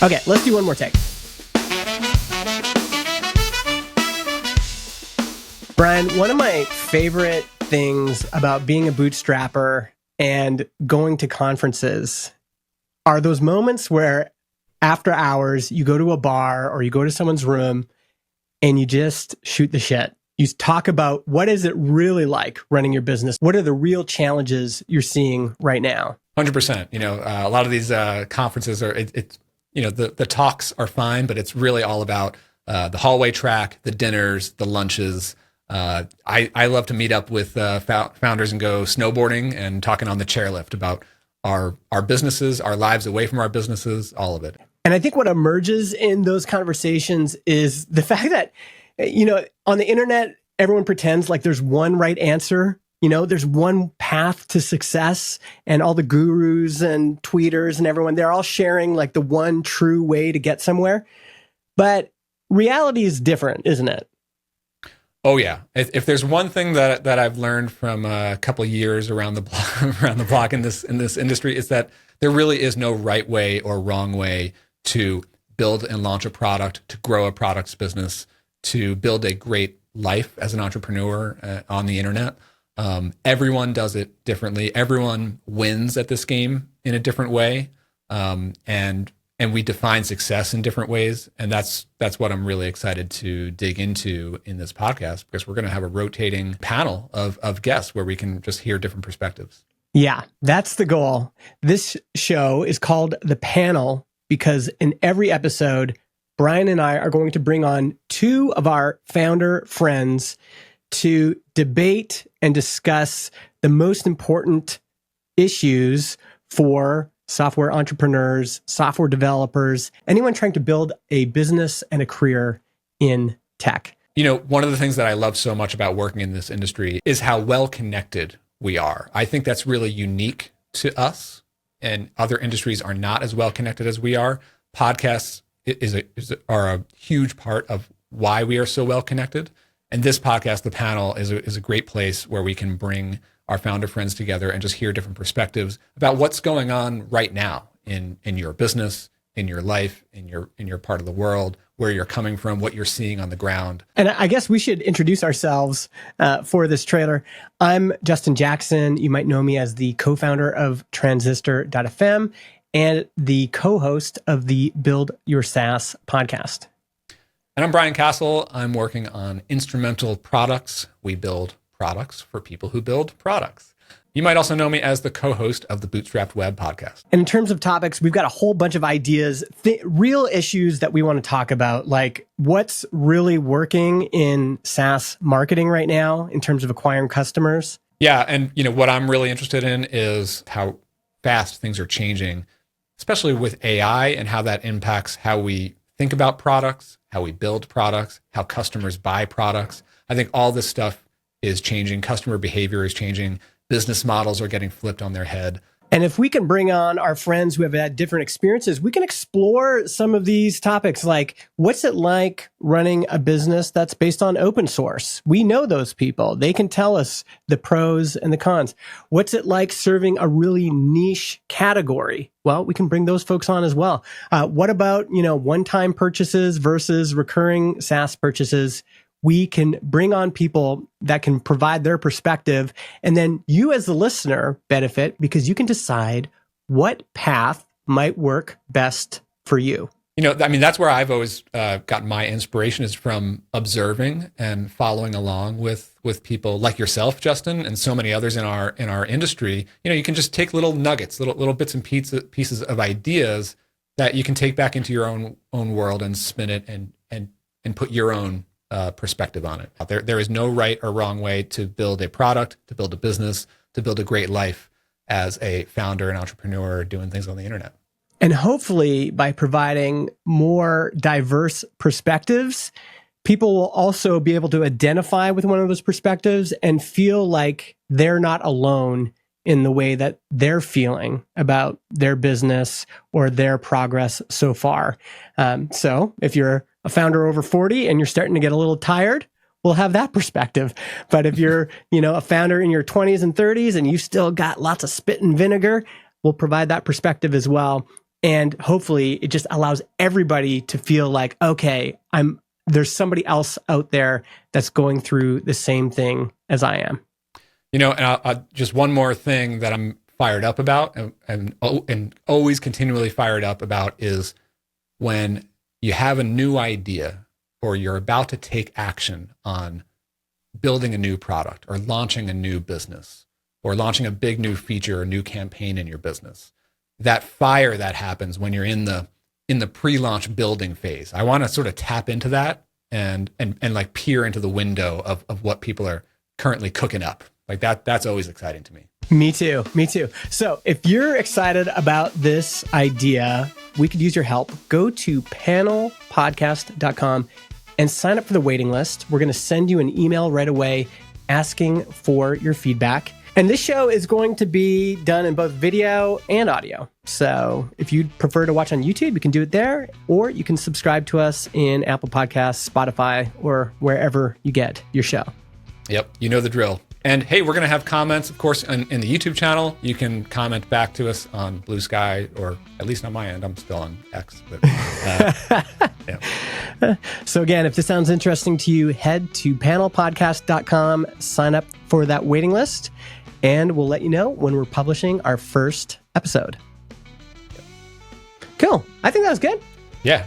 Okay, let's do one more take. Brian, one of my favorite things about being a bootstrapper and going to conferences are those moments where after hours, you go to a bar or you go to someone's room and you just shoot the shit. You talk about what is it really like running your business? What are the real challenges you're seeing right now? 100%. A lot of these conferences are, the talks are fine, but it's really all about the hallway track, the dinners, the lunches. I love to meet up with founders and go snowboarding and talking on the chairlift about our businesses, our lives away from our businesses, all of it. And I think what emerges in those conversations is the fact that, on the internet, everyone pretends like there's one right answer. There's one path to success, and all the gurus and tweeters and everyone, they're all sharing like the one true way to get somewhere. But reality is different, isn't it? Oh yeah. If there's one thing that I've learned from a couple of years around the block in this industry, is that there really is no right way or wrong way to build and launch a product, to grow a product's business, to build a great life as an entrepreneur on the internet. Everyone does it differently. Everyone wins at this game in a different way. And we define success in different ways. And that's what I'm really excited to dig into in this podcast, because we're going to have a rotating panel of guests where we can just hear different perspectives. Yeah, that's the goal. This show is called The Panel because in every episode, Brian and I are going to bring on two of our founder friends to debate and discuss the most important issues for software entrepreneurs, software developers, anyone trying to build a business and a career in tech. One of the things that I love so much about working in this industry is how well connected we are. I think that's really unique to us, and other industries are not as well connected as we are. Podcasts are a huge part of why we are so well connected. And this podcast, The Panel, is a great place where we can bring our founder friends together and just hear different perspectives about what's going on right now in your business, in your life, in your part of the world, where you're coming from, what you're seeing on the ground. And I guess we should introduce ourselves for this trailer. I'm Justin Jackson. You might know me as the co-founder of Transistor.fm and the co-host of the Build Your SaaS podcast. And I'm Brian Casel. I'm working on instrumental products. We build products for people who build products. You might also know me as the co-host of the Bootstrapped Web podcast. And in terms of topics, we've got a whole bunch of ideas, real issues that we want to talk about, like what's really working in SaaS marketing right now in terms of acquiring customers. Yeah, and what I'm really interested in is how fast things are changing, especially with AI, and how that impacts how we think about products, how we build products, how customers buy products. I think all this stuff is changing. Customer behavior is changing. Business models are getting flipped on their head. And if we can bring on our friends who have had different experiences, we can explore some of these topics, like what's it like running a business that's based on open source? We know those people. They can tell us the pros and the cons. What's it like serving a really niche category? Well, we can bring those folks on as well. What about, one-time purchases versus recurring SaaS purchases? We can bring on people that can provide their perspective. And then you as the listener benefit because you can decide what path might work best for you. That's where I've always gotten my inspiration, is from observing and following along with people like yourself, Justin, and so many others in our industry. You can just take little nuggets, little bits and pieces of ideas that you can take back into your own world and spin it and put your own perspective on it. There is no right or wrong way to build a product, to build a business, to build a great life as a founder and entrepreneur doing things on the internet. And hopefully by providing more diverse perspectives, people will also be able to identify with one of those perspectives and feel like they're not alone in the way that they're feeling about their business or their progress so far. So if you're a founder over 40 and you're starting to get a little tired, we'll have that perspective. But if you're, a founder in your 20s and 30s and you still got lots of spit and vinegar, we'll provide that perspective as well. And hopefully it just allows everybody to feel like, okay, there's somebody else out there that's going through the same thing as I am. And I'll just one more thing that I'm fired up about and always continually fired up about is when you have a new idea or you're about to take action on building a new product or launching a new business or launching a big new feature or new campaign in your business. That fire that happens when you're in the pre-launch building phase. I want to sort of tap into that and like peer into the window of what people are currently cooking up. Like that's always exciting to me. Me too. So if you're excited about this idea, we could use your help. Go to panelpodcast.com and sign up for the waiting list. We're going to send you an email right away asking for your feedback. And this show is going to be done in both video and audio. So if you'd prefer to watch on YouTube, you can do it there, or you can subscribe to us in Apple Podcasts, Spotify, or wherever you get your show. Yep, you know the drill. And hey, we're going to have comments, of course, in the YouTube channel. You can comment back to us on Blue Sky, or at least on my end. I'm still on X. But, yeah. So again, if this sounds interesting to you, head to panelpodcast.com, sign up for that waiting list, and we'll let you know when we're publishing our first episode. Cool. I think that was good. Yeah.